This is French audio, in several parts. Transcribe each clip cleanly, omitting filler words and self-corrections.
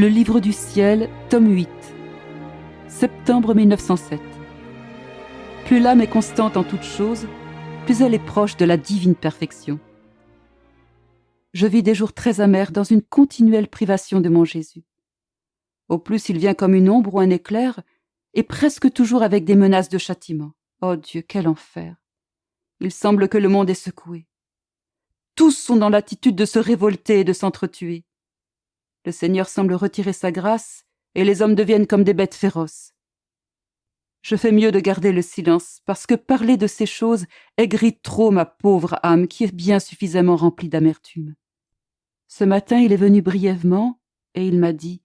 Le livre du ciel, tome 8, septembre 1907. Plus l'âme est constante en toutes choses, plus elle est proche de la divine perfection. Je vis des jours très amers dans une continuelle privation de mon Jésus. Au plus il vient comme une ombre ou un éclair, et presque toujours avec des menaces de châtiment. Oh Dieu, quel enfer! Il semble que le monde est secoué. Tous sont dans l'attitude de se révolter et de s'entretuer. Le Seigneur semble retirer sa grâce, et les hommes deviennent comme des bêtes féroces. Je fais mieux de garder le silence, parce que parler de ces choses aigrit trop ma pauvre âme qui est bien suffisamment remplie d'amertume. Ce matin, il est venu brièvement, et il m'a dit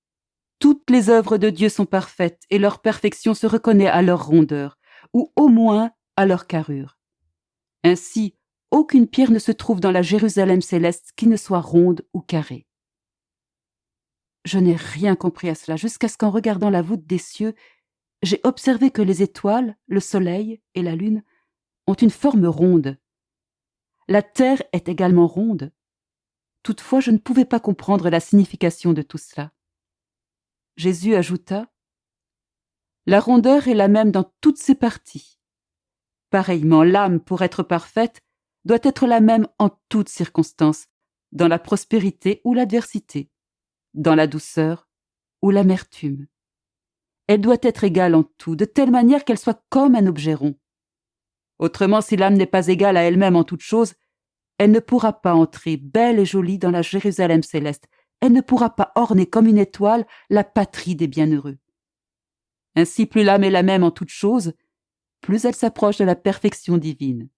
« Toutes les œuvres de Dieu sont parfaites, et leur perfection se reconnaît à leur rondeur, ou au moins à leur carrure. Ainsi, aucune pierre ne se trouve dans la Jérusalem céleste qui ne soit ronde ou carrée. » Je n'ai rien compris à cela, jusqu'à ce qu'en regardant la voûte des cieux, j'ai observé que les étoiles, le soleil et la lune ont une forme ronde. La terre est également ronde. Toutefois, je ne pouvais pas comprendre la signification de tout cela. Jésus ajouta « La rondeur est la même dans toutes ses parties. Pareillement, l'âme, pour être parfaite, doit être la même en toutes circonstances, dans la prospérité ou l'adversité, dans la douceur ou l'amertume. Elle doit être égale en tout, de telle manière qu'elle soit comme un objet rond. Autrement, si l'âme n'est pas égale à elle-même en toutes choses, elle ne pourra pas entrer belle et jolie dans la Jérusalem céleste. Elle ne pourra pas orner comme une étoile la patrie des bienheureux. Ainsi, plus l'âme est la même en toutes choses, plus elle s'approche de la perfection divine.